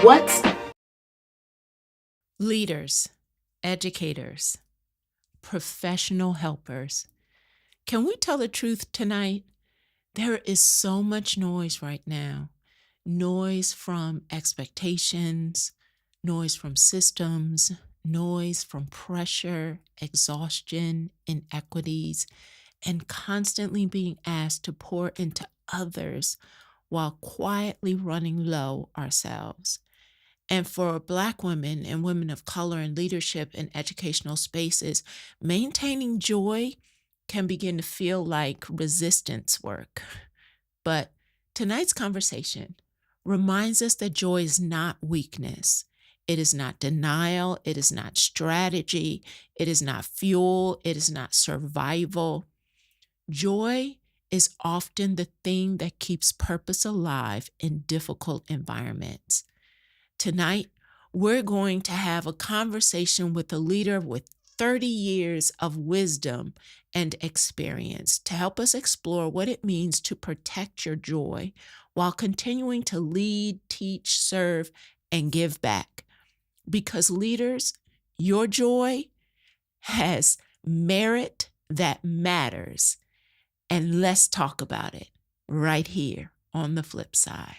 What's Leaders, educators, professional helpers. Can we tell the truth tonight? There is so much noise right now. Noise from expectations, noise from systems, noise from pressure, exhaustion, inequities, and constantly being asked to pour into others while quietly running low ourselves. And for Black women and women of color in leadership in educational spaces, maintaining joy can begin to feel like resistance work. But tonight's conversation reminds us that joy is not weakness. It is not denial. It is not strategy. It is not fuel. It is not survival. Joy is often the thing that keeps purpose alive in difficult environments. Tonight, we're going to have a conversation with a leader with 30 years of wisdom and experience to help us explore what it means to protect your joy while continuing to lead, teach, serve, and give back. Because leaders, your joy has merit that matters. And let's talk about it right here on the flip side.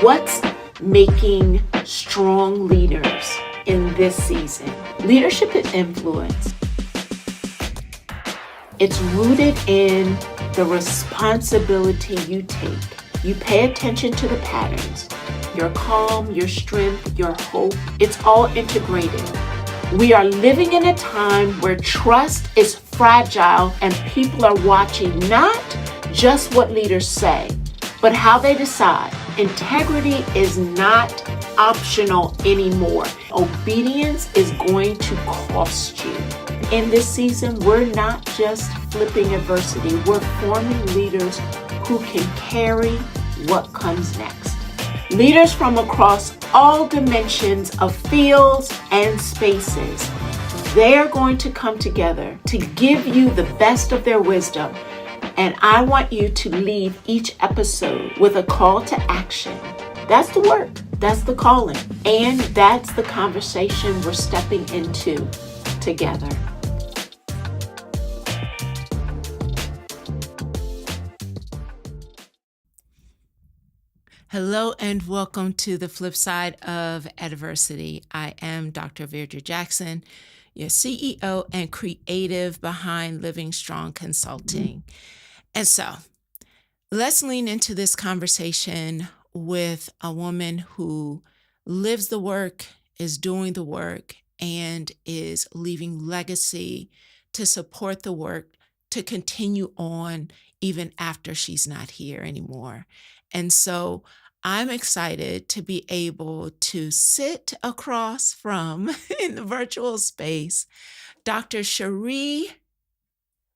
What's making strong leaders in this season? Leadership and influence. It's rooted in the responsibility you take. You pay attention to the patterns, your calm, your strength, your hope. It's all integrated. We are living in a time where trust is fragile and people are watching not just what leaders say, but how they decide. Integrity is not optional anymore. Obedience is going to cost you. In this season, we're not just flipping adversity. We're forming leaders who can carry what comes next. Leaders from across all dimensions of fields and spaces. They're going to come together to give you the best of their wisdom. And I want you to leave each episode with a call to action. That's the work. That's the calling. And that's the conversation we're stepping into together. Hello and welcome to the flip side of adversity. I am Dr. Veirdre Jackson, your CEO and creative behind Living Strong Consulting. And so let's lean into this conversation with a woman who lives the work, is doing the work, and is leaving legacy to support the work to continue on even after she's not here anymore. And so I'm excited to be able to sit across from, in the virtual space, Dr. Cherie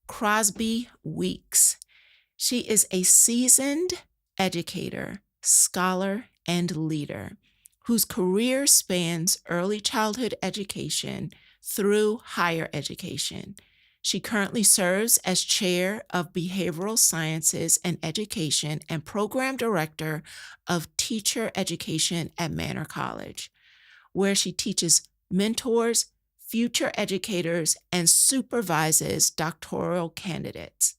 Crosby-Weeks. She is a seasoned educator, scholar, and leader whose career spans early childhood education through higher education. She currently serves as chair of behavioral sciences and education and program director of teacher education at Manor College, where she teaches mentors, future educators, and supervises doctoral candidates.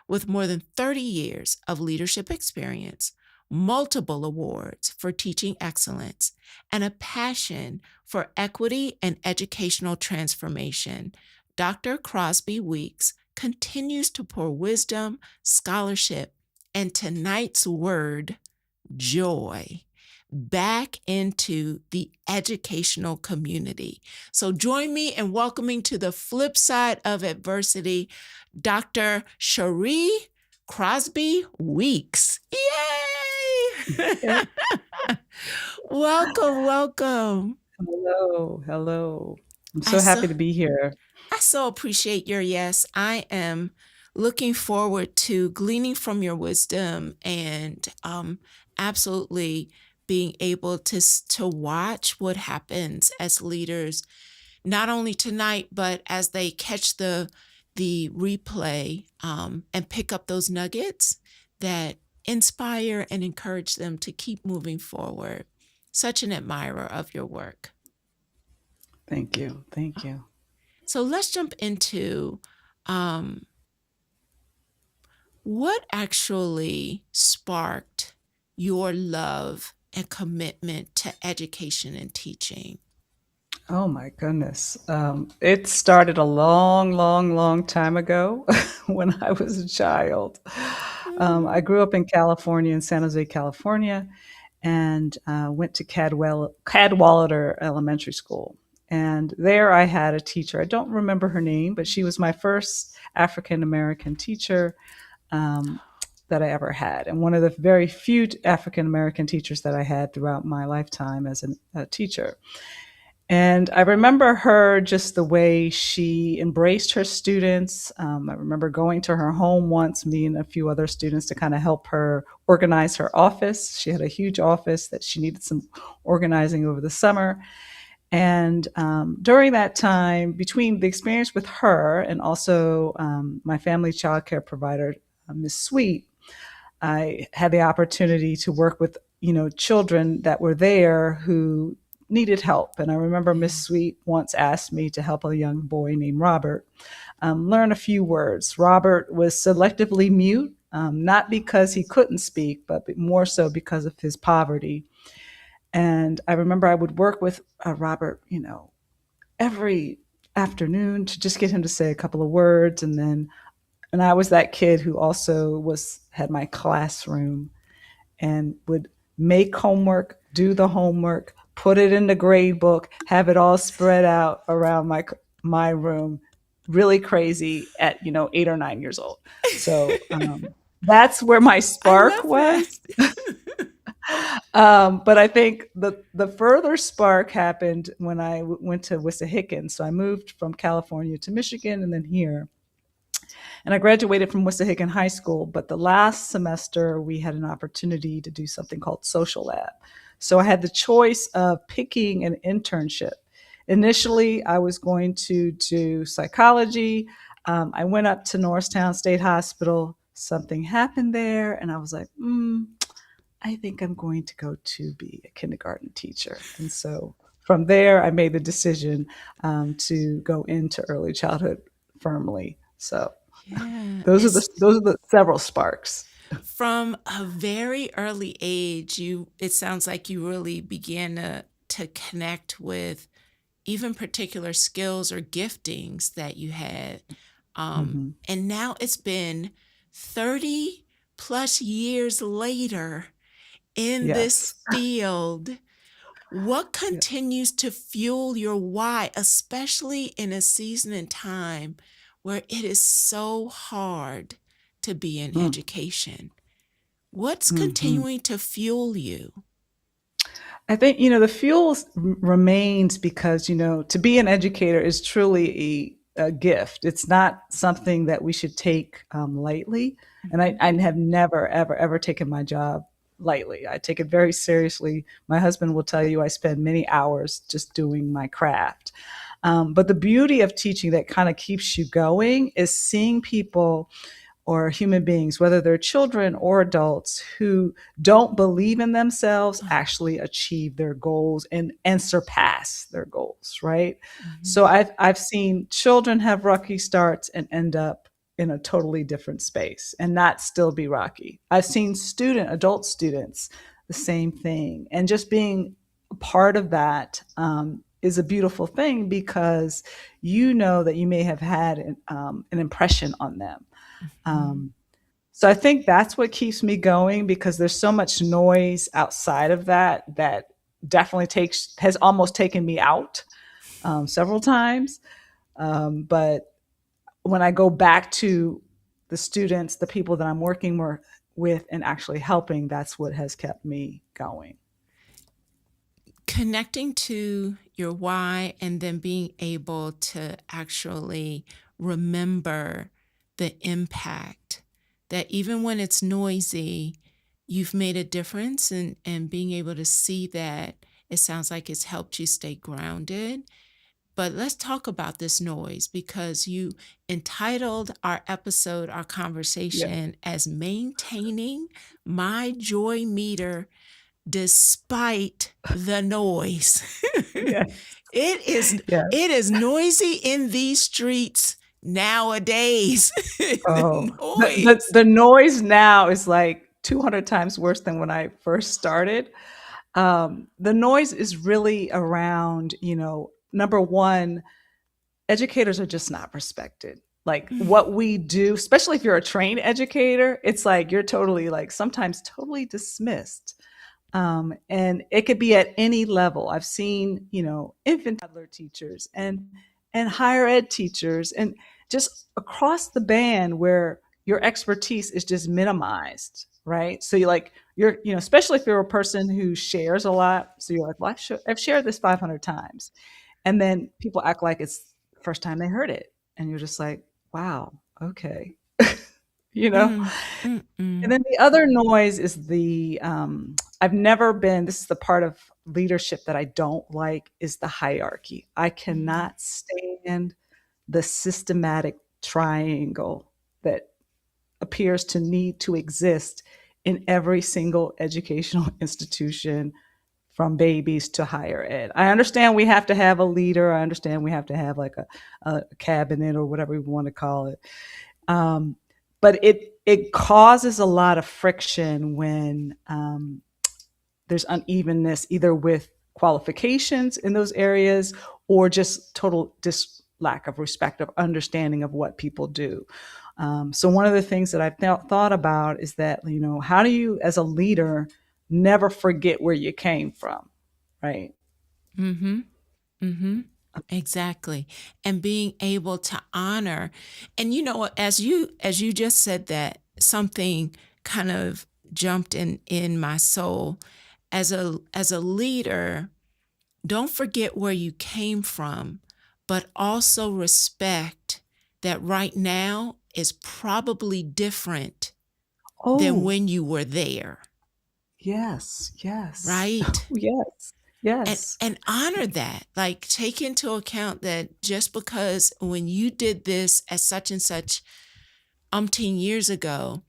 With more than 30 years of leadership experience, multiple awards for teaching excellence, and a passion for equity and educational transformation, Dr. Crosby-Weeks continues to pour wisdom, scholarship, and tonight's word, joy, back into the educational community. So join me in welcoming to the flip side of adversity, Dr. Cherie Crosby-Weeks. Yay! Welcome. Hello. I'm so happy to be here. I so appreciate your yes. I am looking forward to gleaning from your wisdom and absolutely being able to watch what happens as leaders, not only tonight, but as they catch the replay and pick up those nuggets that inspire and encourage them to keep moving forward. Such an admirer of your work. Thank you. Thank you. So let's jump into what actually sparked your love and commitment to education and teaching. Oh my goodness. It started a long, long, long time ago when I was a child. I grew up in California, in San Jose, California, and went to Cadwallader Elementary School. And there I had a teacher. I don't remember her name, but she was my first African American teacher that I ever had, and one of the very few African American teachers that I had throughout my lifetime as a teacher. And I remember her just the way she embraced her students. I remember going to her home once, me and a few other students, to kind of help her organize her office. She had a huge office that she needed some organizing over the summer. And during that time, between the experience with her and also my family child care provider, Miss Sweet, I had the opportunity to work with, children that were there who needed help. And I remember Miss Sweet once asked me to help a young boy named Robert learn a few words. Robert was selectively mute, not because he couldn't speak, but more so because of his poverty. And I remember I would work with Robert, every afternoon to just get him to say a couple of words. And I was that kid who also had my classroom and would make homework, do the homework, put it in the grade book, have it all spread out around my room, really crazy at 8 or 9 years old. So that's where my spark was. But I think the further spark happened when I went to Wissahickon. So I moved from California to Michigan and then here. And I graduated from Wissahickon High School, but the last semester we had an opportunity to do something called Social Lab. So I had the choice of picking an internship. Initially, I was going to do psychology. I went up to Norristown State Hospital. Something happened there, and I was like, I think I'm going to go to be a kindergarten teacher. And so from there, I made the decision to go into early childhood firmly. So those are the several sparks. From a very early age, it sounds like you really began to connect with even particular skills or giftings that you had. And now it's been 30 plus years later in this field. What continues to fuel your why, especially in a season and time where it is so hard to be in education? What's continuing to fuel you? I think, the fuel remains because, to be an educator is truly a gift. It's not something that we should take lightly. And I have never, ever, ever taken my job lightly. I take it very seriously. My husband will tell you I spend many hours just doing my craft. But the beauty of teaching that kind of keeps you going is seeing people or human beings, whether they're children or adults, who don't believe in themselves, actually achieve their goals and surpass their goals, right? So I've seen children have rocky starts and end up in a totally different space and not still be rocky. I've seen adult students, the same thing. And just being a part of that is a beautiful thing because you know that you may have had an impression on them. So I think that's what keeps me going because there's so much noise outside of that definitely has almost taken me out several times. But when I go back to the students, the people that I'm working with and actually helping, that's what has kept me going. Connecting to your why and then being able to actually remember the impact that even when it's noisy, you've made a difference, and being able to see that, it sounds like it's helped you stay grounded But let's talk about this noise because you entitled our episode, our Yeah. conversation, as Maintaining My Joy Meter Despite the Noise. Yeah. it is Yeah. it is noisy in these streets nowadays. The Oh, noise. the noise now is like 200 times worse than when I first started. The noise is really around, number one, educators are just not respected. Like what we do, especially if you're a trained educator, it's like you're totally, like, sometimes totally dismissed. And it could be at any level. I've seen, infant toddler teachers and higher ed teachers and just across the band where your expertise is just minimized, right? So especially if you're a person who shares a lot. So you're like, well, I've shared this 500 times. And then people act like it's the first time they heard it. And you're just like, wow, okay. you know? Mm, mm, And mm, then the other noise is I've never been, this is the part of leadership that I don't like, is the hierarchy. I mm, cannot stand the systematic triangle that appears to need to exist in every single educational institution from babies to higher ed. I understand we have to have a leader. I understand we have to have like a cabinet or whatever we want to call it. Um, but it causes a lot of friction when there's unevenness, either with qualifications in those areas or just total lack of respect of understanding of what people do. So one of the things that I've thought about is that, how do you, as a leader, never forget where you came from, right? mm-hmm. Mm-hmm. Exactly. And being able to honor. And as you just said that, something kind of jumped in my soul. As a leader, don't forget where you came from, but also respect that right now is probably different than Oh, when you were there, yes, yes, right? yes, and yes. and honor that, like take into account that just because when you did this at such and such umpteen years ago,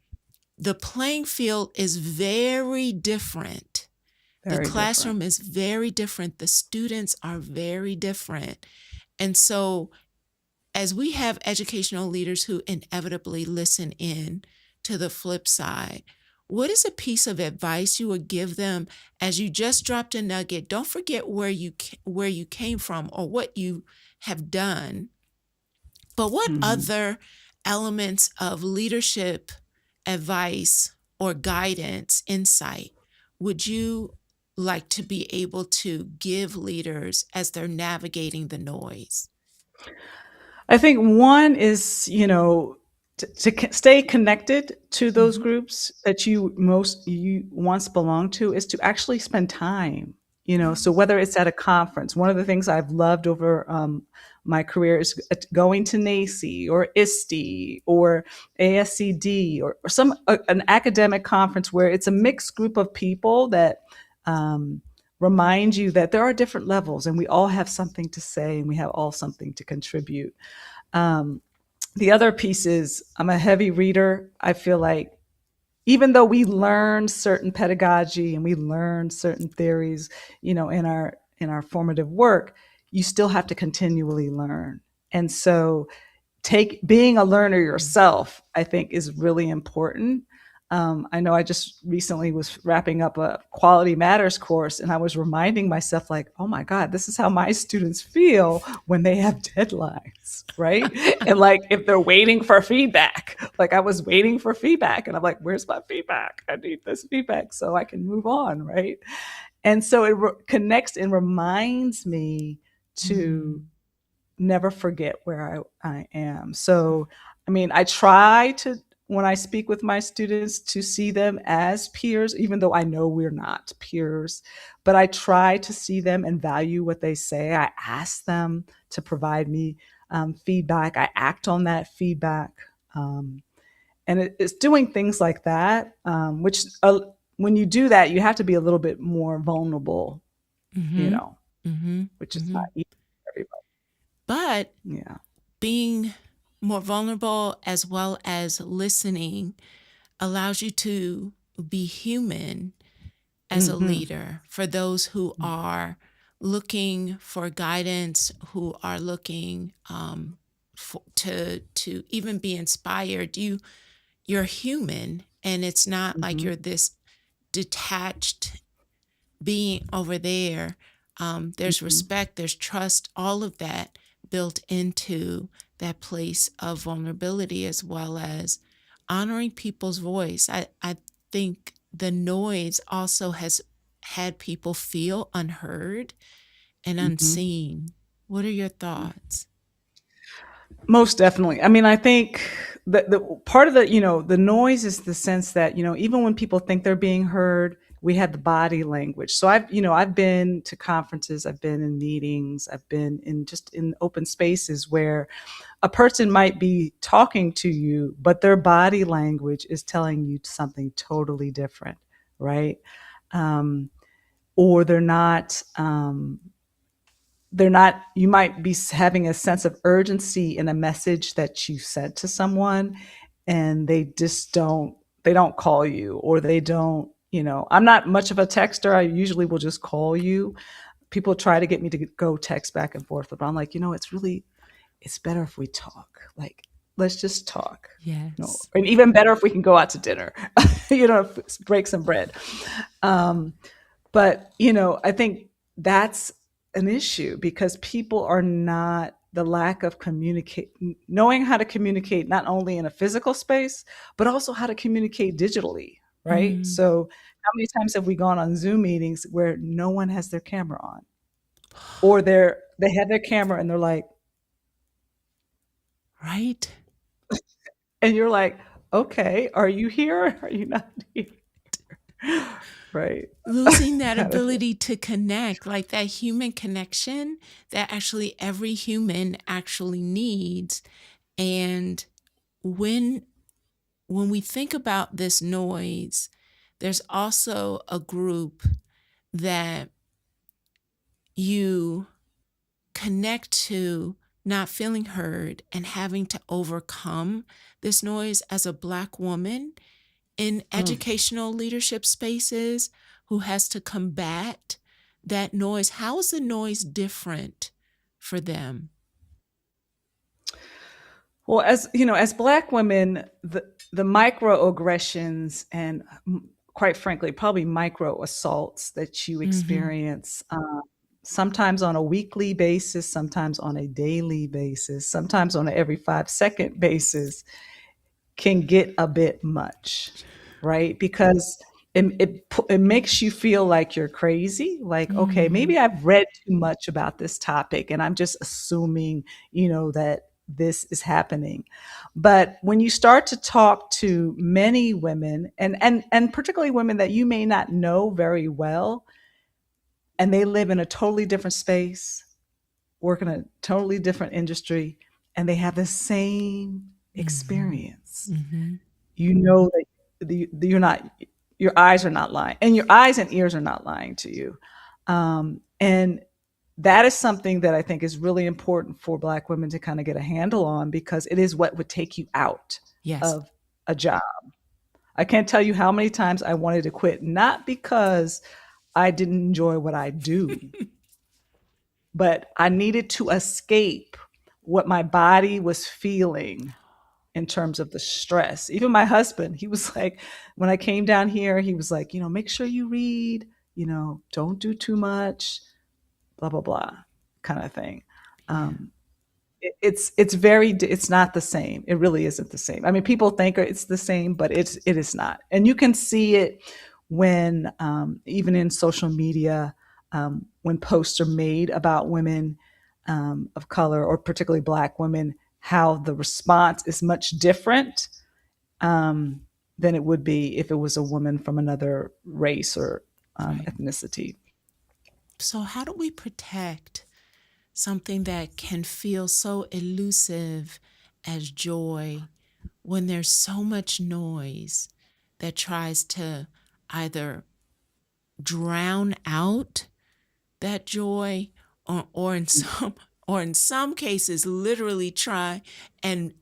the playing field is very different, the Very different. classroom is very different, the students are very different. And so as we have educational leaders who inevitably listen in to the flip side, what is a piece of advice you would give them as you just dropped a nugget? Don't forget where you came from or what you have done, but what Mhm. other elements of leadership advice or guidance, insight would you like to be able to give leaders as they're navigating the noise? I think one is, stay connected to those Mm-hmm. groups that you once belonged to, is to actually spend time. So Mm-hmm. whether it's at a conference, one of the things I've loved over my career is going to NACI or ISTE or ASCD or an academic conference where it's a mixed group of people that um, remind you that there are different levels and we all have something to say and we have all something to contribute. um, the other piece is I'm a heavy reader. I feel like even though we learn certain pedagogy and we learn certain theories, in our formative work, you still have to continually learn. And so take being a learner yourself, I think, is really important. I know I just recently was wrapping up a Quality Matters course, and I was reminding myself, like, oh my God, this is how my students feel when they have deadlines, right? And like if they're waiting for feedback, like I was waiting for feedback, and I'm like, where's my feedback? I need this feedback so I can move on, right? And so it connects and reminds me to Mm-hmm. never forget where I am. So, I mean, I try to, when I speak with my students, to see them as peers, even though I know we're not peers, but I try to see them and value what they say. I ask them to provide me feedback. I act on that feedback. Um, and it's doing things like that, which when you do that, you have to be a little bit more vulnerable, Mm-hmm. which is Mm-hmm. not easy for everybody. But Yeah. being more vulnerable as well as listening allows you to be human as a Mhm. leader for those who are looking for guidance, who are looking to even be inspired. You're human, and it's not like Mhm. you're this detached being over there. There's Mhm. respect, there's trust, all of that built into that place of vulnerability, as well as honoring people's voice. I think the noise also has had people feel unheard and Mhm. unseen. What are your thoughts? Most definitely. I mean, I think the part of the, the noise is the sense that, even when people think they're being heard, we have the body language. So I've been to conferences, I've been in meetings, I've been in just in open spaces where a person might be talking to you, but their body language is telling you something totally different, right? Um, or they're not you might be having a sense of urgency in a message that you sent to someone, and they don't call you, or they don't. I'm not much of a texter. I usually will just call you. People try to get me to go text back and forth, but I'm like, it's better if we talk. Like, let's just talk. Yes. And even better if we can go out to dinner. Break some bread. um, but, I think that's an issue because people are not the lack of communicate, knowing how to communicate not only in a physical space, but also how to communicate digitally, right? Mm, So, how many times have we gone on Zoom meetings where no one has their camera on, or they have their camera and they're like, right? and you're like, okay, are you here? Are you not here? Right, Losing that kind of thing. ability to connect, like that human connection that actually every human actually needs. And when when we think about this noise, there's also a group that you connect to not feeling heard and having to overcome this noise as a Black woman in Mm. educational leadership spaces who has to combat that noise. How is the noise different for them? Well, as Black women, the microaggressions and, quite frankly, probably micro assaults that you Mm-hmm. experience, sometimes on a weekly basis, sometimes on a daily basis, sometimes on a every 5-second basis, can get a bit much, right? Because it makes you feel like you're crazy. Like, okay, Mm-hmm. maybe I've read too much about this topic, and I'm just assuming, that this is happening. But when you start to talk to many women, and particularly women that you may not know very well, and they live in a totally different space, work in a totally different industry, and they have the same Mm-hmm. experience, Mm-hmm. you know that you're not, your eyes are not lying, and your eyes and ears are not lying to you. And that is something that I think is really important for Black women to kind of get a handle on, because it is what would take you out Yes. of a job. I can't tell you how many times I wanted to quit, not because I didn't enjoy what I do, but I needed to escape what my body was feeling in terms of the stress. Even my husband, he was like, when I came down here, he was like, make sure you read, don't do too much, blah, blah, blah, kind of thing. Yeah. Um, it's not the same. It really isn't the same. I mean, people think it's the same, but it is not. And you can see it when, even in social media, when posts are made about women, of color, or particularly Black women, how the response is much different, um, than it would be if it was a woman from another race or, Right. ethnicity. So, how do we protect something that can feel so elusive as joy when there's so much noise that tries to either drown out that joy or in some or in some cases literally try and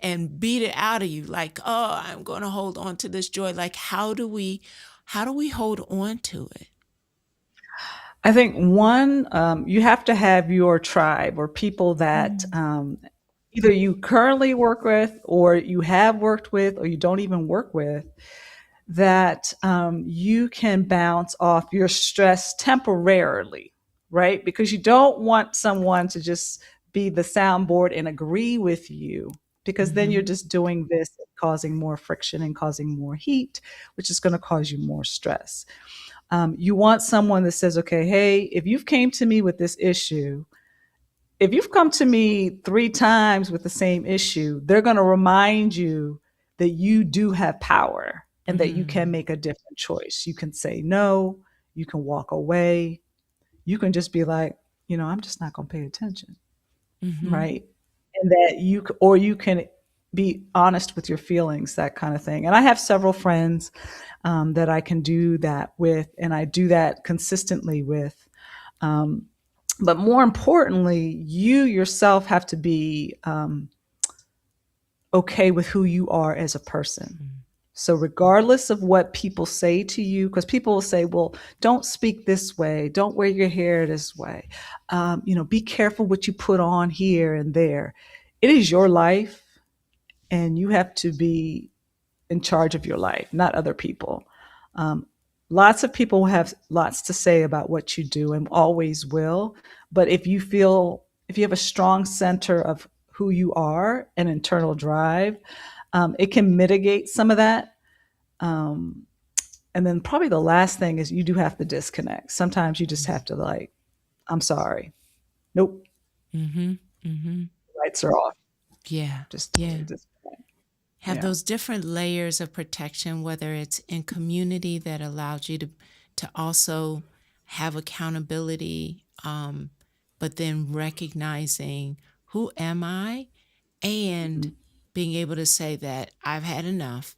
beat it out of you, like, oh, I'm going to hold on to this joy. Like, how do we hold on to it? I think one, you have to have your tribe or people that Mm, either you currently work with or you have worked with or you don't even work with, that you can bounce off your stress temporarily, right? Because you don't want someone to just be the soundboard and agree with you, because then you're mm-hmm, just doing this, causing more friction and causing more heat, which is going to cause you more stress. You want someone that says, okay, hey, if you've came to me with this issue, if you've come to me 3 times with the same issue, they're going to remind you that you do have power and that you can mm, make a different choice. You can say no, you can walk away, you can just be like, I'm just not going to pay attention, mm-hmm, right? And that or you can be honest with your feelings, that kind of thing. And I have several friends that I can do that with, and I do that consistently with. Um, but more importantly, you yourself have to be okay with who you are as a person. So, regardless of what people say to you, because people will say, well, don't speak this way, don't wear your hair this way, be careful what you put on here and there. It is your life, and you have to be in charge of your life, not other people. Um, Lots of people have lots to say about what you do and always will. But if you have a strong center of who you are, an internal drive, it can mitigate some of that. Um, and then probably the last thing is you do have to disconnect. Sometimes you just have to, like, I'm sorry. Nope. mm-hmm, mm-hmm. Lights are off. Yeah, Just yeah. totally disconnect. Have Yeah. those different layers of protection, whether it's in community that allows you to also have accountability, but then recognizing who am I, and Mm-hmm. being able to say that I've had enough.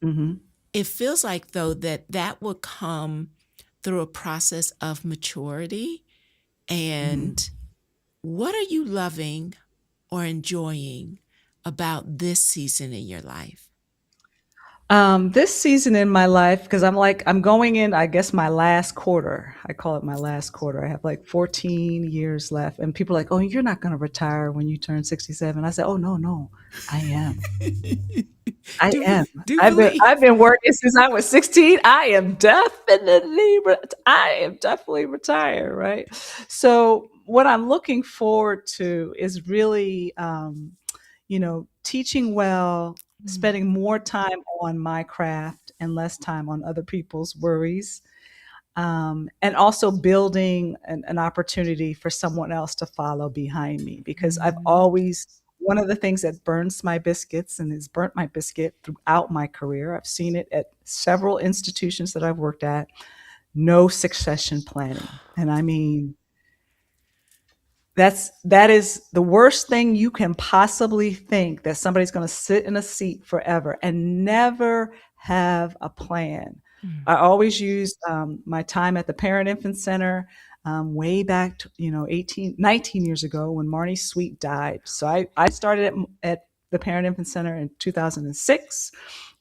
Mm-hmm. It feels like, though, that would come through a process of maturity. Mm-hmm. And what are you loving or enjoying about this season in your life? This season in my life, because I'm going in, I guess, my last quarter. I call it my last quarter. I have like 14 years left. And people are like, oh, you're not going to retire when you turn 67. I said, oh, no, no, I am. I do am. do I've believe. been working since I was 16. I am definitely retired, right? So what I'm looking forward to is really, teaching well, Mm, spending more time on my craft and less time on other people's worries, and also building an opportunity for someone else to follow behind me, because I've mm, always, one of the things that burns my biscuits and has burnt my biscuit throughout my career, I've seen it at several institutions that I've worked at, no succession planning. And I mean, that is the worst thing you can possibly think, that somebody's going to sit in a seat forever and never have a plan. mm, I always used my time at the Parent Infant Center, way back, 18, 19 years ago when Marnie Sweet died. So I started at the Parent Infant Center in 2006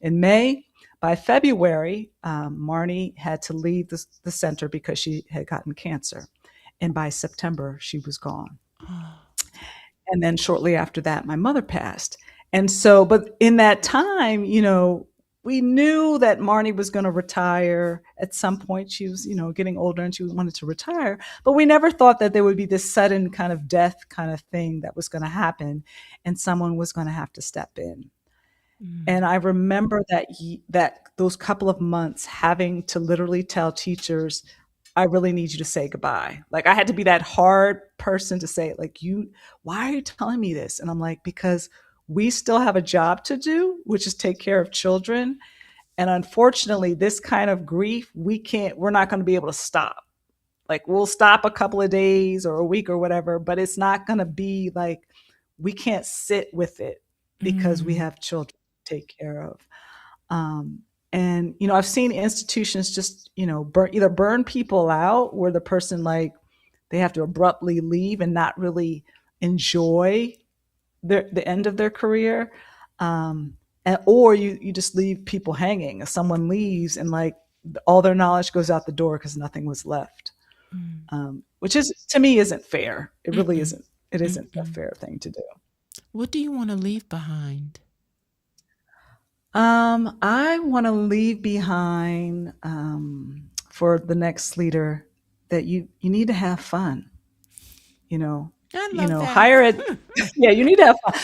in May. By February, Marnie had to leave the center because she had gotten cancer. And by September, she was gone. oh, And then shortly after that, my mother passed. And so, but in that time, we knew that Marnie was going to retire at some point. She was, getting older and she wanted to retire. But we never thought that there would be this sudden kind of death kind of thing that was going to happen and someone was going to have to step in. And mm, I remember that those couple of months having to literally tell teachers, I really need you to say goodbye. Like, I had to be that hard person to say, like, why are you telling me this? And I'm like, because we still have a job to do, which is take care of children. And unfortunately, this kind of grief, we're not going to be able to stop. Like, we'll stop a couple of days or a week or whatever, but it's not going to be like, we can't sit with it because we mm, have children to take care of. Um, and I've seen institutions just either burn people out, where the person, like, they have to abruptly leave and not really enjoy the end of their career, or you just leave people hanging. If someone leaves and like all their knowledge goes out the door because nothing was left, Mm. which is to me isn't fair. It really Mm-mm. isn't. It isn't a Mm-mm. fair thing to do. What do you want to leave behind? I want to leave behind for the next leader that you need to have fun. You know, I love that. higher ed. Yeah, you need to have fun.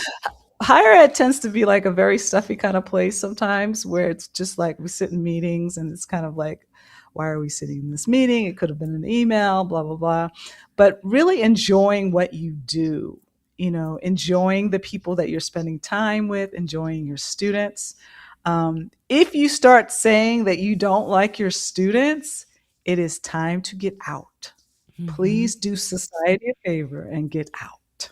Higher ed tends to be like a very stuffy kind of place sometimes, where it's just like we sit in meetings and it's kind of like, why are we sitting in this meeting? It could have been an email, blah blah blah. But really enjoying what you do. Enjoying the people that you're spending time with, enjoying your students. If you start saying that you don't like your students, it is time to get out. Mm-hmm. Please do society a favor and get out,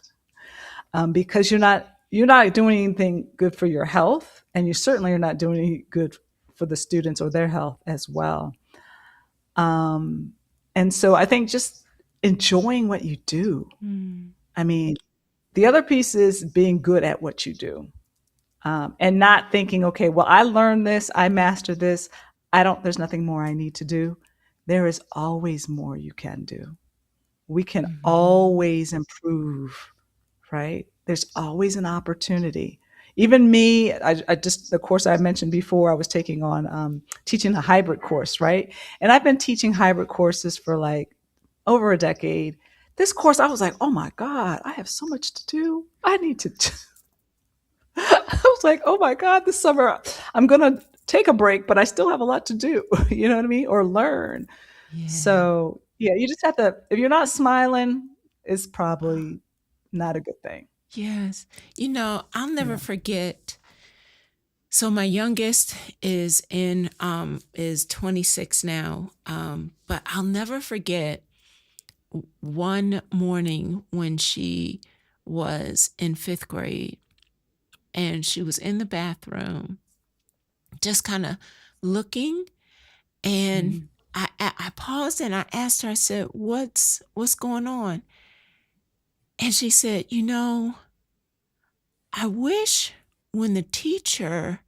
because you're not doing anything good for your health, and you certainly are not doing any good for the students or their health as well. Um, and so I think just enjoying what you do. Mm. I mean, the other piece is being good at what you do, and not thinking, okay, well, I learned this, I mastered this. There's nothing more I need to do. There is always more you can do. We can Mm-hmm. always improve, right? There's always an opportunity. Even me, I just, the course I mentioned before, I was taking on teaching a hybrid course, right? And I've been teaching hybrid courses for like over a decade. This course, I was like, oh my God, I have so much to do. I need to. I was like, oh my God, this summer I'm going to take a break, but I still have a lot to do. You know what I mean? Or learn. Yeah. So, yeah, you just have to, if you're not smiling, it's probably not a good thing. Yes. I'll never Yeah. forget. So my youngest is 26 now. But I'll never forget one morning when she was in 5th grade and she was in the bathroom just kind of looking, and Mhm. I paused and I asked her, I said, what's going on? And she said, I wish when the teacher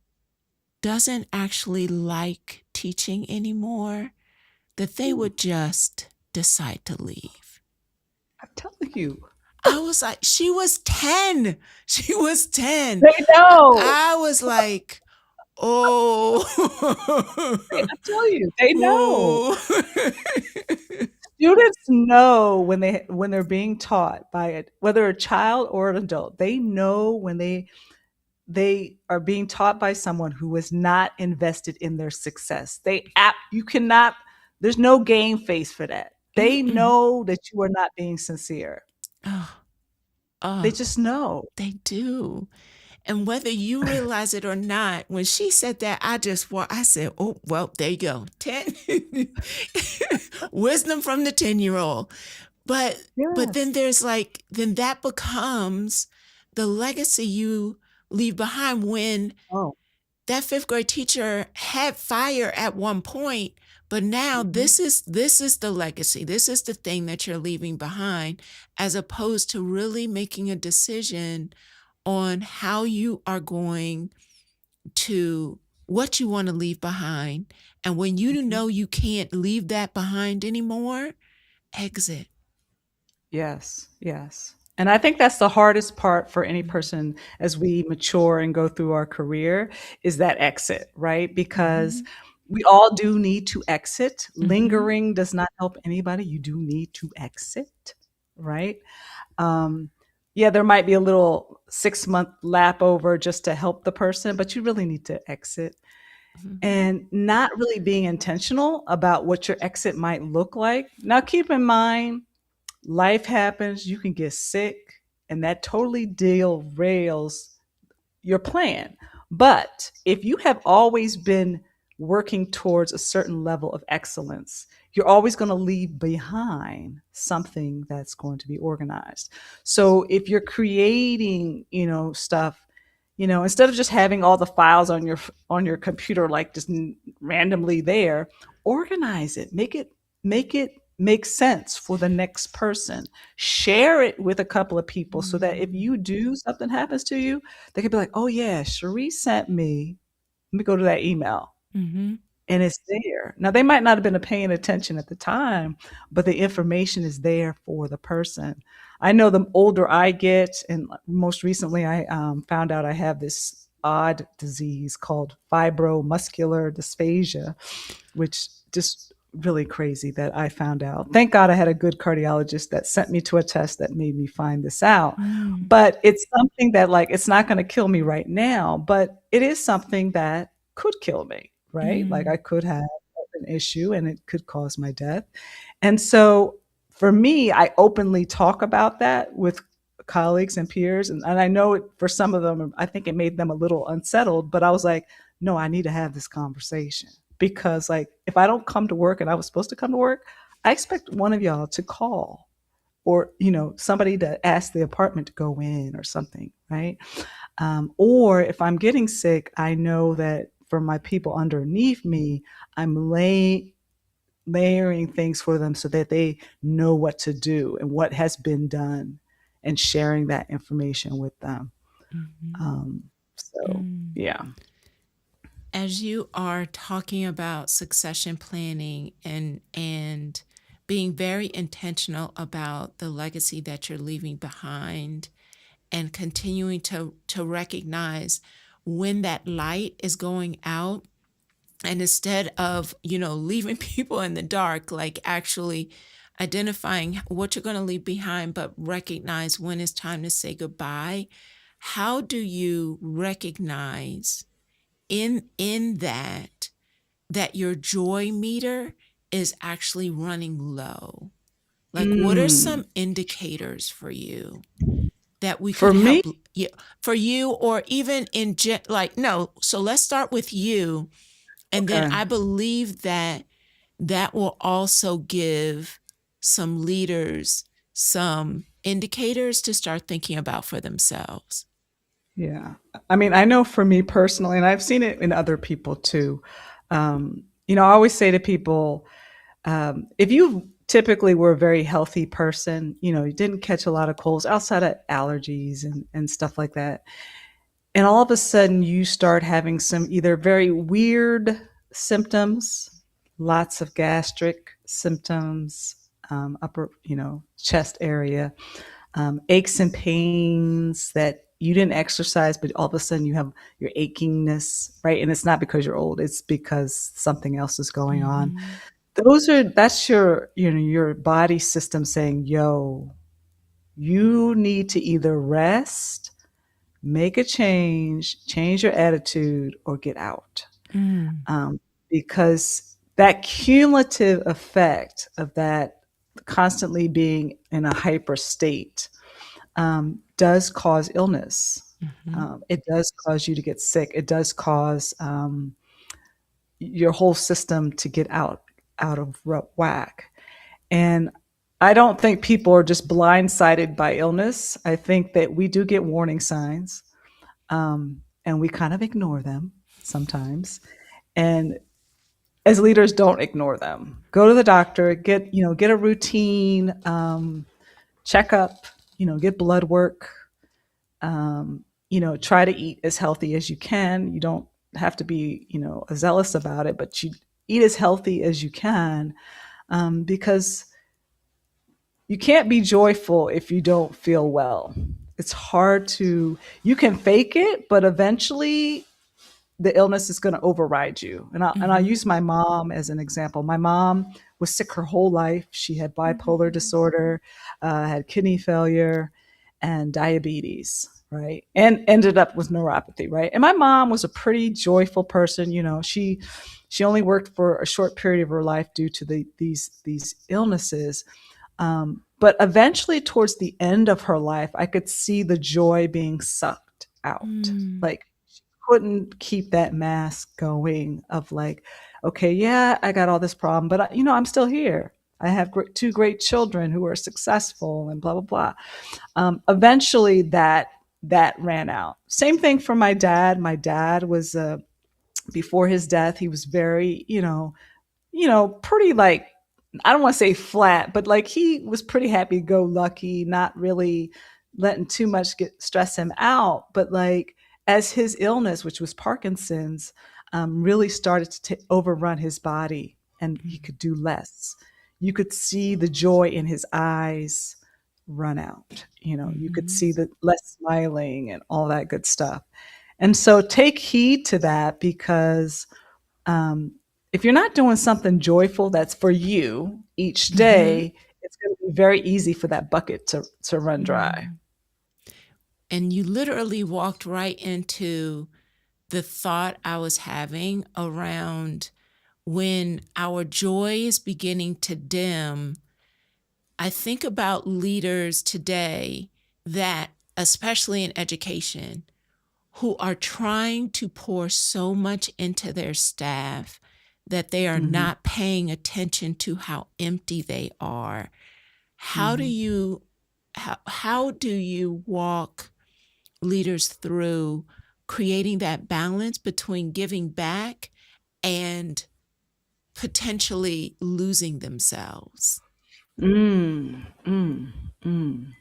doesn't actually like teaching anymore, that they Ooh, would just decide to leave. I'm telling you. I was like, she was 10. She was 10. They know. I was like, oh, I'm telling you, they know. oh. Students know when they're being taught by it, whether a child or an adult. They know when they are being taught by someone who is not invested in their success. You cannot. There's no game face for that. They Mm-mm. know that you are not being sincere. Oh, They oh, just know. they do. And whether you realize it or not, when she said that, I said, oh, well, there you go. 10. Wisdom from the 10-year-old. But then Yes. then that becomes the legacy you leave behind. When Oh. that 5th grade teacher had fire at one point, but now Mhm. this is the legacy. This is the thing that you're leaving behind, as opposed to really making a decision on how you are going to, what you want to leave behind. And when you Mhm. know you can't leave that behind anymore, exit. Yes, yes. And I think that's the hardest part for any person as we mature and go through our career, is that exit, right? Because Mm-hmm. we all do need to exit. Mm-hmm. Lingering does not help anybody. You do need to exit, right? Um, yeah, there might be a little 6-month lap over just to help the person, but you really need to exit. Mm-hmm. And not really being intentional about what your exit might look like. Now, keep in mind, life happens, you can get sick, and that totally derails your plan. But if you have always been working towards a certain level of excellence, you're always going to leave behind something that's going to be organized. So if you're creating, stuff, instead of just having all the files on your computer like just randomly there, organize it, make it make sense for the next person. Share it with a couple of people so that if you do something happens to you, they can be like, oh yeah, Cherie sent me. Let me go to that email. Mm-hmm. And it's there. Now they might not have been paying attention at the time, but the information is there for the person. I know the older I get, and most recently I found out I have this odd disease called fibromuscular dysphagia, which just really crazy that I found out. Thank God I had a good cardiologist that sent me to a test that made me find this out. Mm. But it's something that, like, it's not going to kill me right now, but it is something that could kill me, right? Like, Mm. I could have an issue and it could cause my death. And so for me, I openly talk about that with colleagues and peers. And I know for some of them, I think it made them a little unsettled, but I was like, no, I need to have this conversation because, like, if I don't come to work and I was supposed to come to work, I expect one of y'all to call or, somebody to ask the apartment to go in or something, right? Or if I'm getting sick, I know that for my people underneath me, I'm layering things for them so that they know what to do and what has been done and sharing that information with them. Mhm. Um, so, Mm. yeah. As you are talking about succession planning and being very intentional about the legacy that you're leaving behind and continuing to recognize when that light is going out, and instead of leaving people in the dark, like actually identifying what you're going to leave behind, but recognize when it's time to say goodbye. How do you recognize in that your joy meter is actually running low? Like, what are Mm. some indicators for you that we For could me, help you, for you, or even like, no, so let's start with you, and then okay. I believe that that will also give some leaders some indicators to start thinking about for themselves. Yeah. I mean, I know for me personally, and I've seen it in other people too. I always say to people, if you typically were a very healthy person, you didn't catch a lot of colds outside of allergies and stuff like that. And all of a sudden you start having some either very weird symptoms, lots of gastric symptoms, upper, chest area, aches and pains that you didn't exercise, but all of a sudden you have your achingness, right? And it's not because you're old; it's because something else is going on. Mm-hmm. That's your body system saying, "Yo, you need to either rest, make a change your attitude, or get out." Mm. Um, because that cumulative effect of that constantly being in a hyper state does cause illness. Mm-hmm. It does cause you to get sick. It does cause your whole system to get out of whack. And I don't think people are just blindsided by illness. I think that we do get warning signs, and we kind of ignore them sometimes. And as leaders, don't ignore them. Go to the doctor, get a routine checkup, get blood work, try to eat as healthy as you can. You don't have to be, zealous about it, but you eat as healthy as you can, because you can't be joyful if you don't feel well. It's hard you can fake it, but eventually the illness is going to override you. And I'll Mm-hmm. use my mom as an example. My mom was sick her whole life. She had bipolar disorder, had kidney failure, and diabetes, right? And ended up with neuropathy, right? And my mom was a pretty joyful person. She only worked for a short period of her life due to these illnesses. But eventually, towards the end of her life, I could see the joy being sucked out. Mm. Like, couldn't keep that mask going of like, okay, yeah, I got all this problem, but I'm still here. I have two great children who are successful and blah blah blah. Eventually, that ran out. Same thing for my dad. My dad was before his death, he was very, pretty like I don't want to say flat, but like he was pretty happy go lucky, not really letting too much get stress him out. But like as his illness, which was Parkinson's, really started to overrun his body and he could do less. You could see the joy in his eyes run out. You could Mm-hmm. see the less smiling and all that good stuff. And so take heed to that because um, if you're not doing something joyful that's for you each Mm-hmm. day, it's going to be very easy for that bucket to run dry. Mm. And you literally walked right into the thought I was having around when our joy is beginning to dim. I think about leaders today that, especially in education, who are trying to pour so much into their staff that they are Hmm. not paying attention to how empty they are. How do Hmm. you how do you walk leaders through creating that balance between giving back and potentially losing themselves? Mm, mm, mm.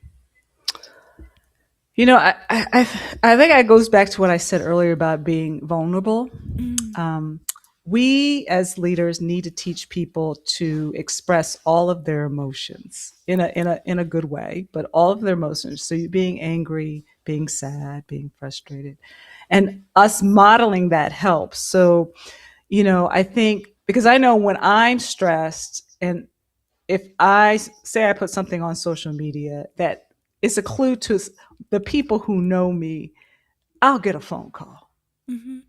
I think it goes back to what I said earlier about being vulnerable. Mm, Um, we as leaders need to teach people to express all of their emotions in a good way, but all of their emotions. So you being angry, being sad, being frustrated, and us modeling that helps. So I think because I know when I'm stressed and if I say I put something on social media that is a clue to the people who know me, I'll get a phone call. mhm,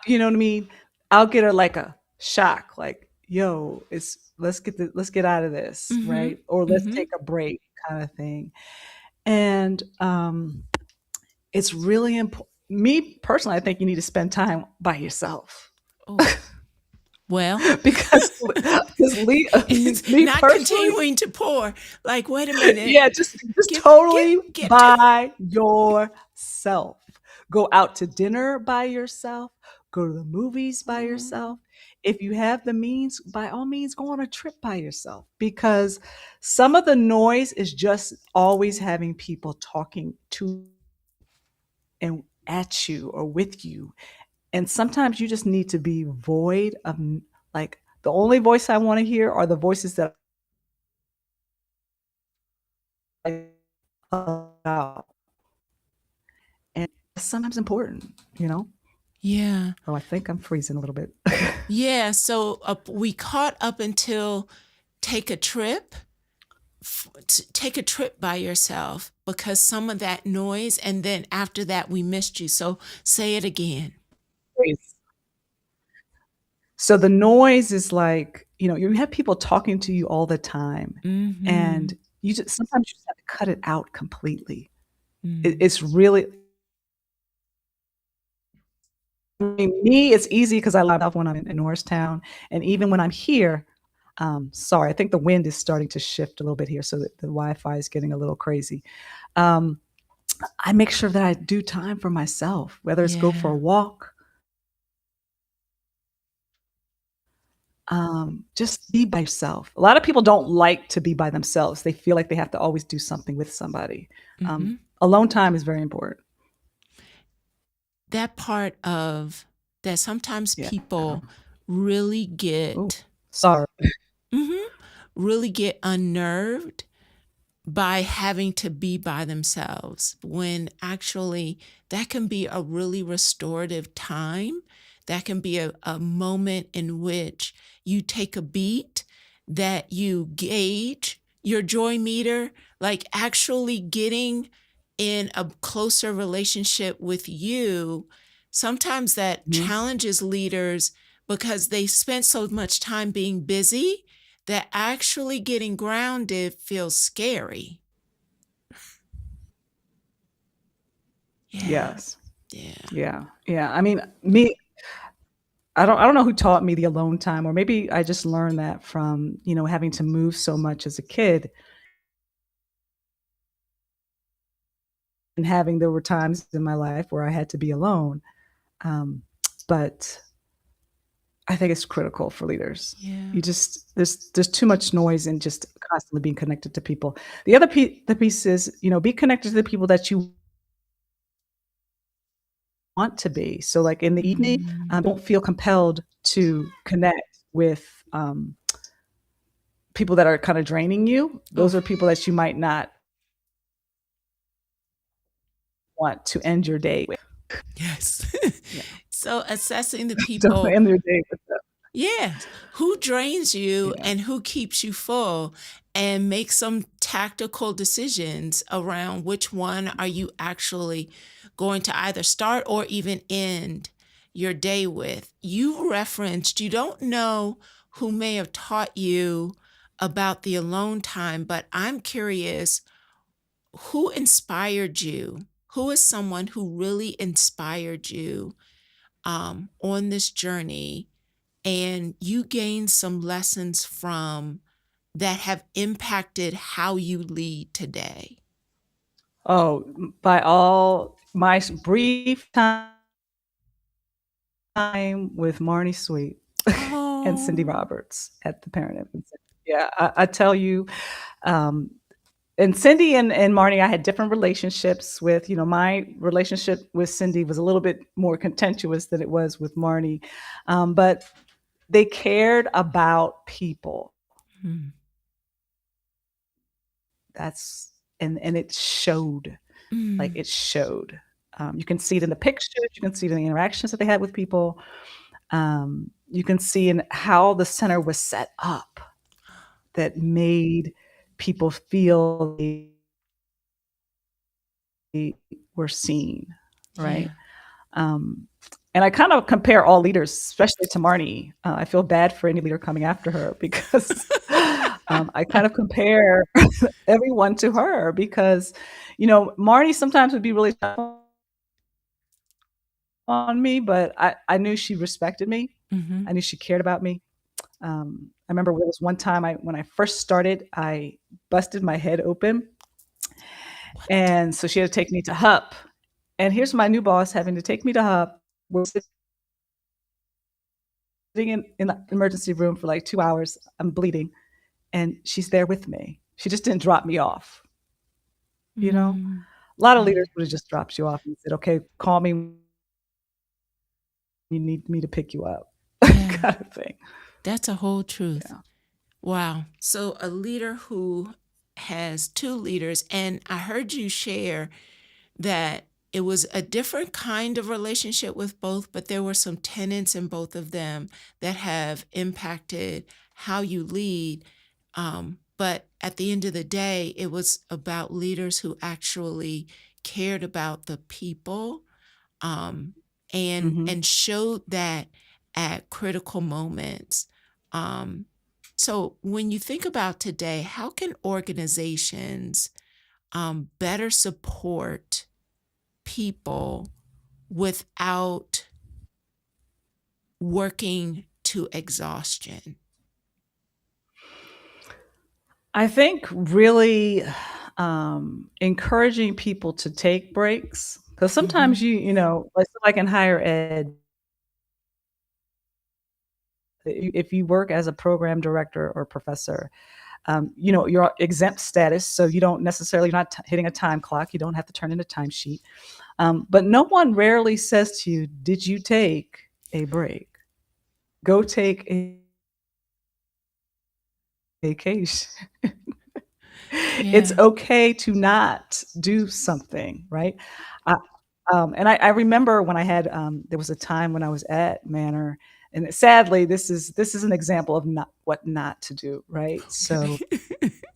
You know what I mean? I'll get a shock, like, yo, it's let's get out of this, mhm, right? Or let's mhm. take a break kind of thing. And it's really important. Me personally, I think you need to spend time by yourself. Oh, well, because it's me not personally, continuing to pour. Like, wait a minute. yeah, just Get get totally get to by yourself. Go out to dinner by yourself. Go to the movies by Mhm. yourself. If you have the means, by all means, go on a trip by yourself because some of the noise is just always having people talking to and at you or with you. And sometimes you just need to be void of like the only voice I want to hear are the voices that I allow. And it's sometimes important. Yeah. Oh, I think I'm freezing a little bit. Yeah, so we caught up until take a trip. Take a trip by yourself because some of that noise, and then after that we missed you. So say it again. So the noise is like, you have people talking to you all the time, and Mhm. sometimes you just have to cut it out completely. Mm. It's really, I mean, me, it's easy because I love when I'm in Norristown, and even when I'm here. Sorry, I think the wind is starting to shift a little bit here, so that the Wi-Fi is getting a little crazy. Um, I make sure that I do time for myself, whether it's go for Yeah. a walk, just be by yourself. A lot of people don't like to be by themselves. They feel like they have to always do something with somebody. Mhm. Alone time is very important. That part of that sometimes Yeah. people really Oh, get sorry. mhm, really get unnerved by having to be by themselves when actually that can be a really restorative time. That can be a moment in which you take a beat, that you gauge your joy meter, like actually getting in a closer relationship with you. Sometimes that Mhm. challenges leaders because they spent so much time being busy that actually getting grounded feels scary. Yeah. Yes. Yeah. Yeah. Yeah. I mean, me, I don't know who taught me the alone time, or maybe I just learned that from, having to move so much as a kid and there were times in my life where I had to be alone. Um, but I think it's critical for leaders. Yeah. You just there's too much noise and just constantly being connected to people. The piece is, be connected to the people that you want to be. So, like, in the evening, Mm. don't feel compelled to connect with, people that are kinda draining you. Those are Oof. people that you might not want to end your day with. Yes. Yeah. So assessing the Don't people, end your day with them. yes, who drains you Yeah. and who keeps you full, and make some tactical decisions around which one are you actually going to either start or even end your day with. You referenced you don't know who may have taught you about the alone time, but I'm curious, who inspired you? Who is someone who really inspired you on this journey, and you gained some lessons from that have impacted how you lead today? Oh, by all my brief time with Marnie Sweet and Cindy Oh. Roberts at the Parent Infant Center. Yeah, I tell you, um, and Cindy and Marnie, I had different relationships with. My relationship with Cindy was a little bit more contentious than it was with Marnie, but they cared about people. Mm. That's and it showed. Like, Mm. it showed. You can see it in the pictures, you can see it in the interactions that they had with people. You can see in how the center was set up that made people feel they were seen, right? Yeah. Um, and I kind of compare all leaders, especially to Marnie. I feel bad for any leader coming after her because I kind of compare everyone to her because, Marnie sometimes would be really tough on me, but I knew she respected me. Mhm. I knew she cared about me. I remember there was one time when I first started, I busted my head open, What? and so she had to take me to HUP. And here's my new boss having to take me to HUP. We're sitting in the emergency room for like 2 hours. I'm bleeding, and she's there with me. She just didn't drop me off. You know, Mm. a lot of Yeah. leaders would have just dropped you off and said, "Okay, call me when you need me to pick you up," Yeah. kind of thing. That's a whole truth. Yeah. Wow. So a leader who has two leaders, and I heard you share that it was a different kind of relationship with both, but there were some tenets in both of them that have impacted how you lead. But at the end of the day, it was about leaders who actually cared about the people, um, and Mhm. showed that at critical moments. Um, so when you think about today, how can organizations better support people without working to exhaustion? I think really, encouraging people to take breaks, because sometimes Mhm. like in higher ed, if you work as a program director or professor, you're exempt status, so you don't necessarily you're not hitting a time clock, you don't have to turn in a timesheet, but no one rarely says to you, "Did you take a break? Go take a vacation." It's Yeah. okay to not do something, right? I and I remember when I had, there was a time when I was at Manor, and sadly, this is an example of not what not to do, right? So, Okay.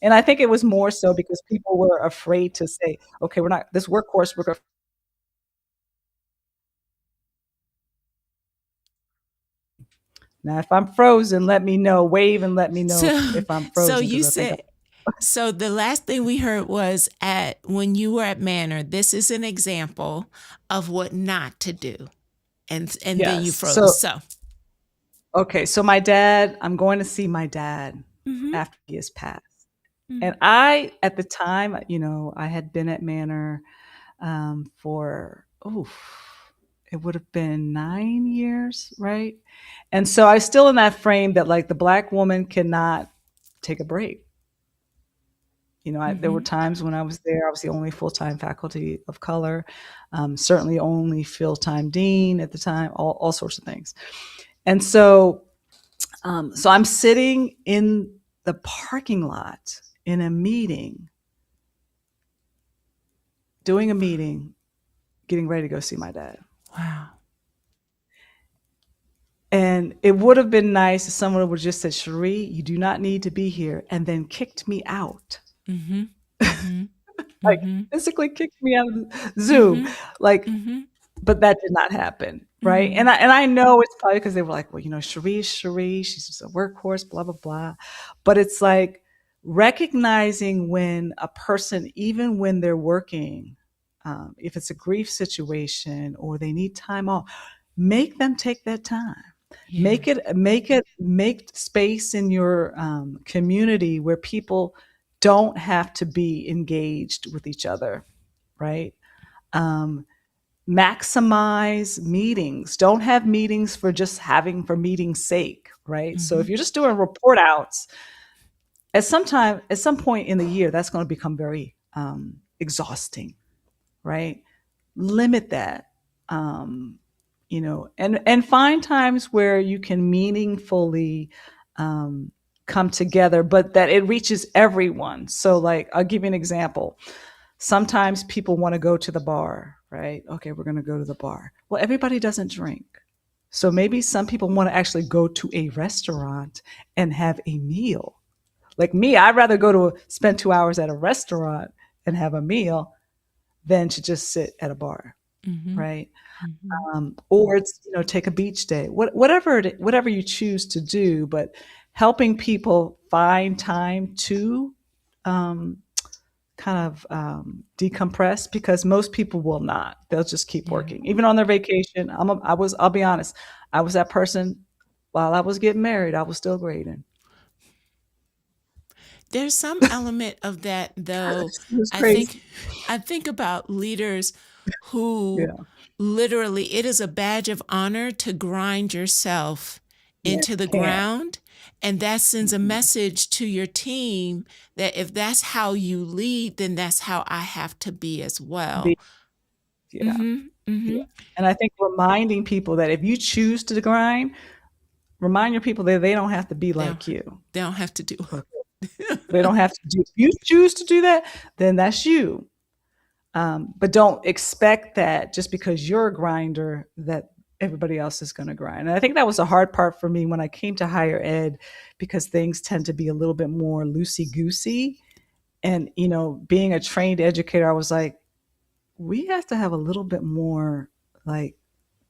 and I think it was more so because people were afraid to say, "Okay, we're not this workhorse, we're gonna." Now, if I'm frozen, let me know, wave and let me know So if I'm so frozen, you because I think I'm said so the last thing we heard was at when you were at Manor, this is an example of what not to do. And then you yes. froze. So, Okay, so my dad, I'm going to see my dad mhm. after he has passed. Mm. And I, at the time, I had been at Manor, for, it would have been 9 years, right? And so I still in that frame that like the Black woman cannot take a break. There were Mm-hmm. times when I was there, I was the only full-time faculty of color, certainly only full-time dean at the time, all sorts of things. And so I'm sitting in the parking lot in a meeting, doing a meeting, getting ready to go see my dad. Wow. And it would have been nice if someone would just said, Cherie, you do not need to be here, and then kicked me out. Mm-hmm. Mm-hmm. Like Mm-hmm. physically kicked me out of Zoom. Mm-hmm. Like, Mm-hmm. but that did not happen. Right. Mm-hmm. And I know it's probably because they were like, well, Cherie, she's just a workhorse, blah, blah, blah. But it's like recognizing when a person, even when they're working, if it's a grief situation or they need time off, make them take that time. Yeah. Make space in your community where people don't have to be engaged with each other, right? Um, Maximize meetings. Don't have meetings for just having for meeting's sake, right? So Mm-hmm. if you're just doing report outs, at some point in the year, that's going to become very exhausting, right? Limit that. Um, and find times where you can meaningfully um, come together, but that it reaches everyone. So, like, I'll give you an example. Sometimes people want to go to the bar, right? Okay, we're going to go to the bar. Well, everybody doesn't drink. So maybe some people want to actually go to a restaurant and have a meal. Like me, I'd rather spend 2 hours at a restaurant and have a meal than to just sit at a bar, Mm-hmm. right? Mm-hmm. Or it's take a beach day, whatever you choose to do, but helping people find time to um, kind of decompress, because most people will not. They'll just keep Yeah. working, even on their vacation. I'll be honest. I was that person while I was getting married. I was still grading. There's some element of that though. It was I crazy. think I think about leaders who Yeah, literally it is a badge of honor to grind yourself yeah, into the can't. ground, and that sends a message to your team that if that's how you lead, then that's how I have to be as well. Be, yeah, Mhm. yeah. Mhm. And I think reminding people that if you choose to grind, remind your people that they don't have to be They don't like you. they don't have to do. They don't have to do. If you choose to do that, then that's you. But don't expect that just because you're a grinder that everybody else is going to grind. And I think that was a hard part for me when I came to higher ed, because things tend to be a little bit more loosey goosey. And being a trained educator, I was like, we have to have a little bit more like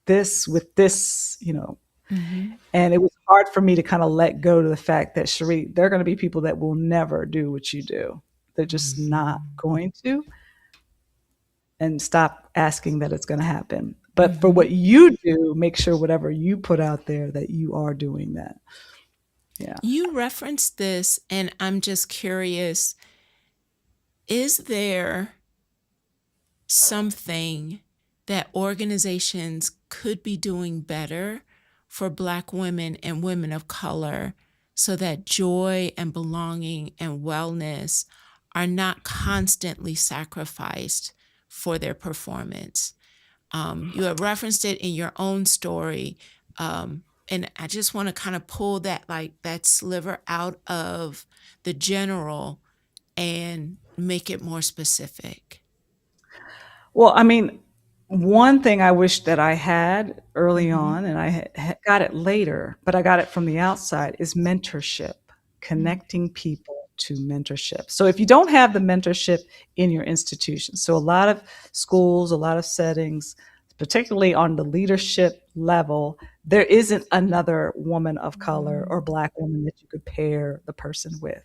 this with this. Mhm. And it was hard for me to kind of let go to the fact that, Cherie, there are going to be people that will never do what you do. They're just not Mhm. going to, and stop asking that it's going to happen. But for Mhm. what you do, make sure whatever you put out there that you are doing that. Yeah. You referenced this, and I'm just curious, is there something that organizations could be doing better for Black women and women of color so that joy and belonging and wellness are not constantly sacrificed for their performance? You have referenced it in your own story. And I just want to kind of pull that sliver out of the general and make it more specific. Well, I mean, one thing I wish that I had early Mm-hmm. on, and I got it later, but I got it from the outside, is mentorship, connecting people to mentorship. So if you don't have the mentorship in your institution, so a lot of schools, a lot of settings, particularly on the leadership level, there isn't another woman of color or Black woman that you could pair the person with.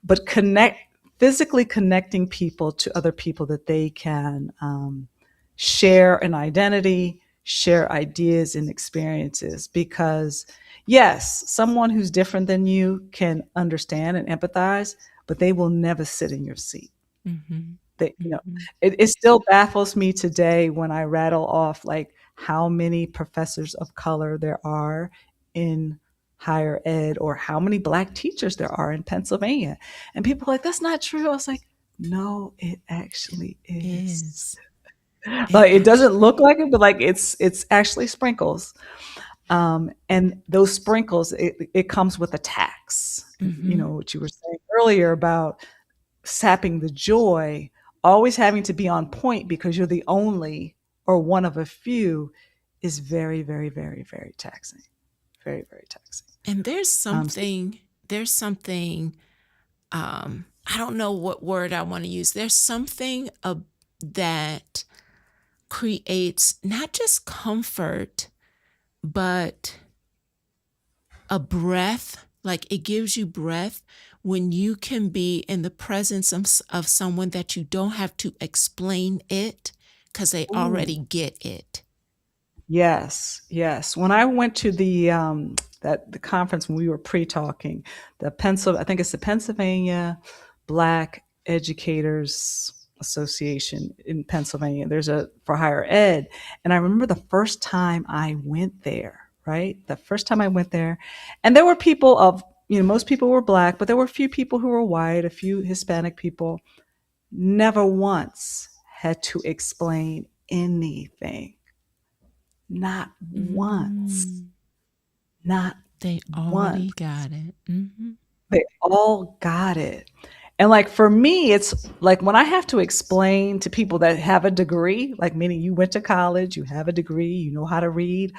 But physically connecting people to other people that they can share an identity, share ideas and experiences. Because yes, someone who's different than you can understand and empathize, but they will never sit in your seat. Mm-hmm. They, Mm-hmm. it still baffles me today when I rattle off like how many professors of color there are in higher ed or how many black teachers there are in Pennsylvania. And people are like, that's not true. I was like, no, it actually is. Is it Like it doesn't actually? look like it, but like it's actually sprinkles. And those sprinkles, it comes with a tax. You Mm-hmm. know what you were saying earlier about sapping the joy, always having to be on point because you're the only or one of a few is very, very, very, very taxing. Very, very taxing. And So, there's something, I don't know what word I want to use. There's something that creates not just comfort, but a breath, like it gives you breath when you can be in the presence of someone that you don't have to explain it because they already ooh, get it. yes, yes. When I went to the conference when we were pre-talking, I think it's the Pennsylvania Black Educators Association in Pennsylvania. There's a for higher ed, and I remember the first time I went there. Right, the first time I went there, and there were people of most people were black, but there were a few people who were white, a few Hispanic people. Never once had to explain anything. Not once. Mm, Not they already once. got it. Mm-hmm. They all got it. And like for me, it's like when I have to explain to people that have a degree, like meaning you went to college, you have a degree, you know how to read,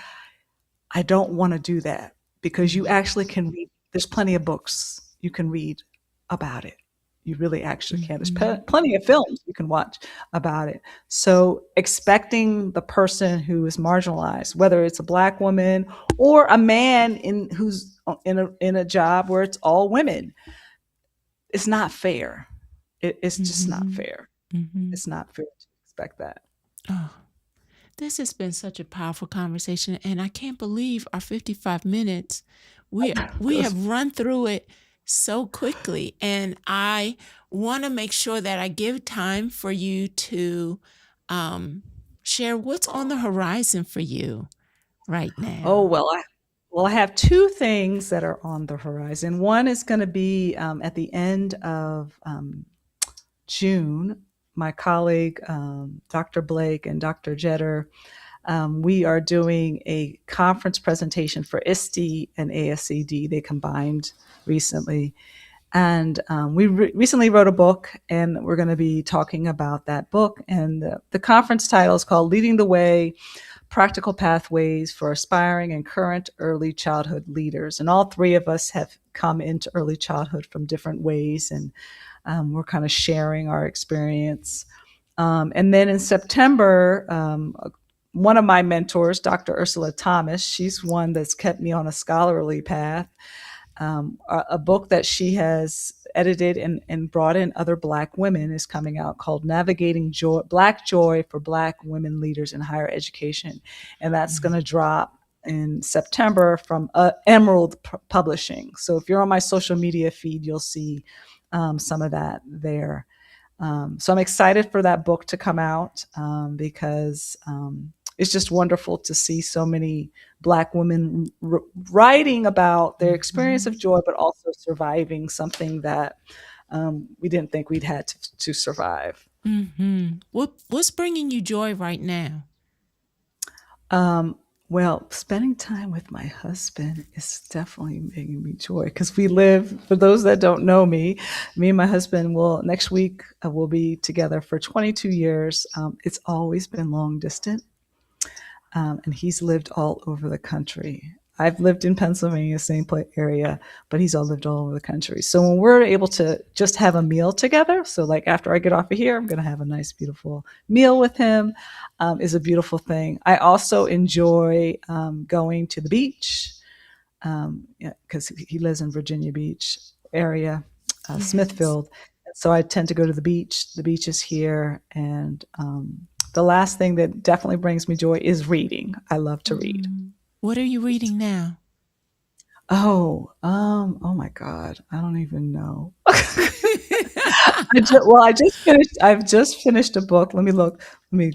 I don't want to do that because you actually can read. There's plenty of books you can read about it. You really actually can. There's Mm-hmm. plenty of films you can watch about it. So expecting the person who is marginalized, whether it's a black woman or a man who's in a job where it's all women, it's not fair. It's just not Mm-hmm. fair. Mm-hmm. It's not fair to expect that. Oh, this has been such a powerful conversation, and I can't believe our 55 minutes. We Goes, have run through it so quickly, and I want to make sure that I give time for you to um, share what's on the horizon for you right oh now. well, I have two things that are on the horizon. One is going to be at the end of June. My colleague, Dr. Blake and Dr. Jetter, we are doing a conference presentation for ISTE and ASCD. They combined recently. And we recently wrote a book, and we're going to be talking about that book. And the conference title is called Leading the Way: Practical Pathways for Aspiring and Current Early Childhood Leaders. And all three of us have come into early childhood from different ways, and we're kind of sharing our experience. And then in September, one of my mentors, Dr. Ursula Thomas, she's one that's kept me on a scholarly path. A book that she has edited and brought in other Black women is coming out called Navigating Joy, Black Joy for Black Women Leaders in Higher Education. And that's going to drop in September from Emerald Publishing. So if you're on my social media feed, you'll see some of that there. So I'm excited for that book to come out because it's just wonderful to see so many Black women writing about their experience Mm-hmm. of joy, but also surviving something that we didn't think we'd had to survive. Mm-hmm. What's bringing you joy right now? Um, well, spending time with my husband is definitely making me joy because we live, for those that don't know me and my husband will, next week, we'll be together for 22 years. It's always been long distance. And he's lived all over the country. I've lived in Pennsylvania, same area, but he's all lived all over the country. So when we're able to just have a meal together, so like after I get off of here, I'm going to have a nice, beautiful meal with him, is a beautiful thing. I also enjoy going to the beach because he lives in Virginia Beach area, Yes. Smithfield. So I tend to go to the beach. The beach is here, and the last thing that definitely brings me joy is reading. I love to read. Mm. What are you reading now? Oh my God, I don't even know. Well, I just finished. I've just finished a book. Let me look. Let me.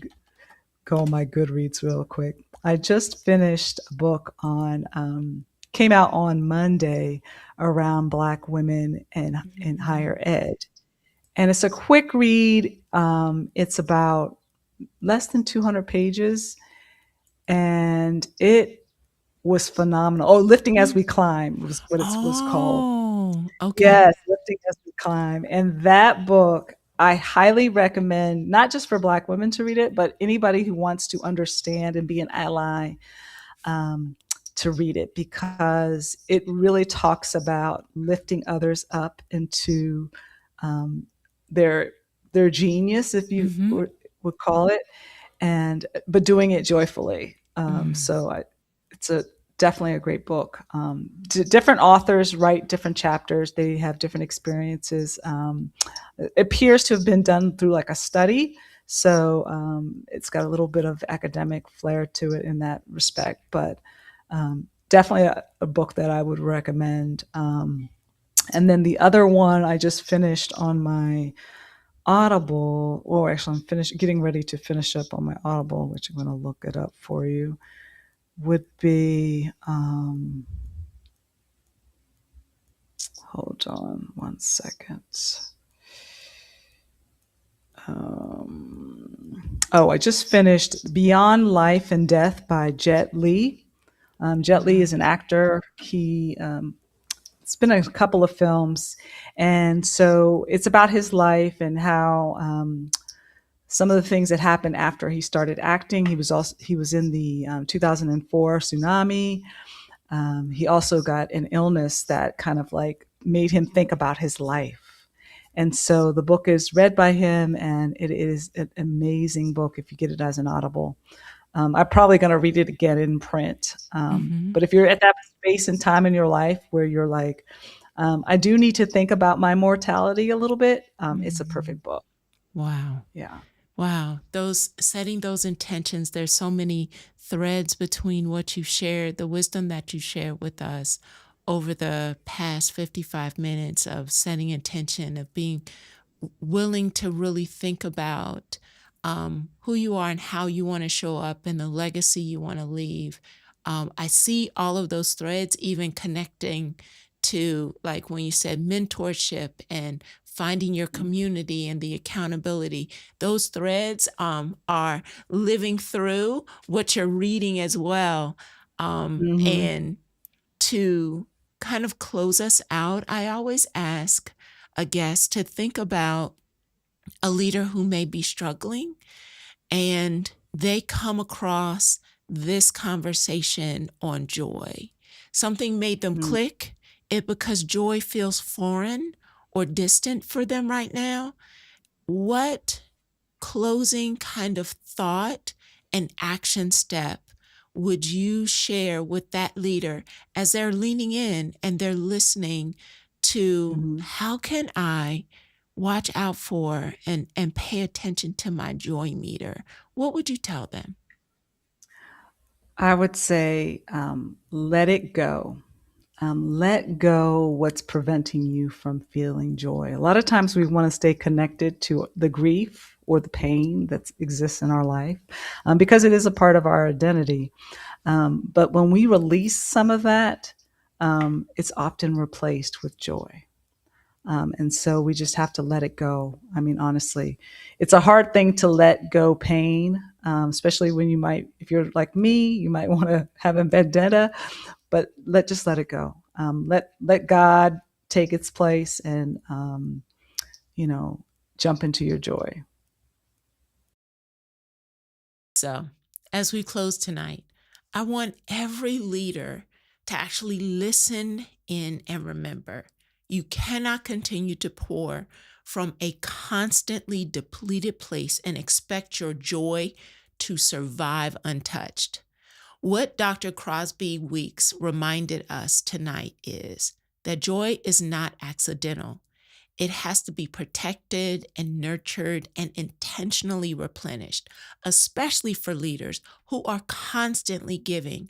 go on my Goodreads real quick. I just finished a book came out on Monday around Black women in higher ed. And it's a quick read. It's about less than 200 pages, and it was phenomenal. Oh, Lifting as We Climb was what it was called. Oh, okay. Yes, Lifting as We Climb. And that book, I highly recommend, not just for Black women to read it, but anybody who wants to understand and be an ally um, to read it, because it really talks about lifting others up into um, their their genius, if you Mm-hmm. would call it, and but doing it joyfully. Mm. It's a definitely a great book. Different authors write different chapters. They have different experiences. It appears to have been done through like a study, so it's got a little bit of academic flair to it in that respect. But definitely a book that I would recommend. And then the other one I just finished on my Audible, or actually, getting ready to finish up on my Audible, which I'm going to look it up for you, would be, hold on one second. I just finished Beyond Life and Death by Jet Li. Jet Li Wow. is an actor. It's been a couple of films. And so it's about his life and how some of the things that happened after he started acting. He was in the 2004 tsunami. He also got an illness that kind of like made him think about his life. And so the book is read by him, and it is an amazing book if you get it as an Audible. I'm probably going to read it again in print. Mm-hmm. But if you're at that space and time in your life where you're like, I do need to think about my mortality a little bit, it's a Mm. perfect book. Wow. Yeah. Wow. Those setting those intentions, there's so many threads between what you shared, the wisdom that you shared with us over the past 55 minutes of setting intention, of being willing to really think about who you are and how you want to show up and the legacy you want to leave. I see all of those threads even connecting to, like when you said mentorship and finding your community and the accountability. Those threads are living through what you're reading as well. Mm-hmm. And to kind of close us out, I always ask a guest to think about a leader who may be struggling and they come across this conversation on joy. Something made them click, it because joy feels foreign or distant for them right now. What closing kind of thought and action step would you share with that leader as they're leaning in and they're listening to Mm-hmm. how can I watch out for and pay attention to my joy meter? What would you tell them? I would say let it go. Let go what's preventing you from feeling joy. A lot of times we want to stay connected to the grief or the pain that exists in our life because it is a part of our identity. But when we release some of that, it's often replaced with joy. And so we just have to let it go. I mean, honestly, it's a hard thing to let go pain, especially when if you're like me, you might want to have a vendetta, but just let it go. Let God take its place, and you know, jump into your joy. So, as we close tonight, I want every leader to actually listen in and remember you cannot continue to pour from a constantly depleted place and expect your joy to survive untouched. What Dr. Crosby-Weeks reminded us tonight is that joy is not accidental. It has to be protected and nurtured and intentionally replenished, especially for leaders who are constantly giving.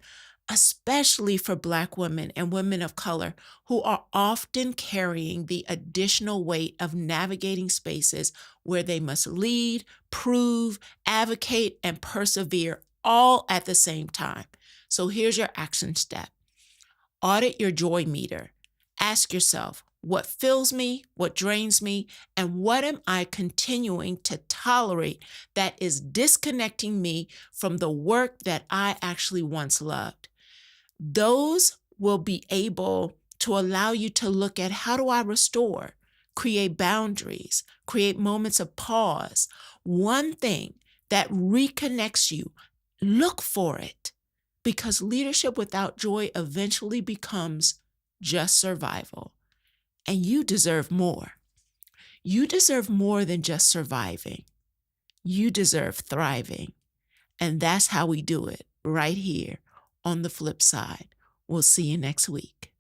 especially for Black women and women of color who are often carrying the additional weight of navigating spaces where they must lead, prove, advocate, and persevere all at the same time. So here's your action step. Audit your joy meter. Ask yourself, what fills me, what drains me, and what am I continuing to tolerate that is disconnecting me from the work that I actually once loved? Those will be able to allow you to look at, how do I restore, create boundaries, create moments of pause. One thing that reconnects you, look for it, because leadership without joy eventually becomes just survival. And you deserve more. You deserve more than just surviving. You deserve thriving. And that's how we do it right here on The Flip Side. We'll see you next week.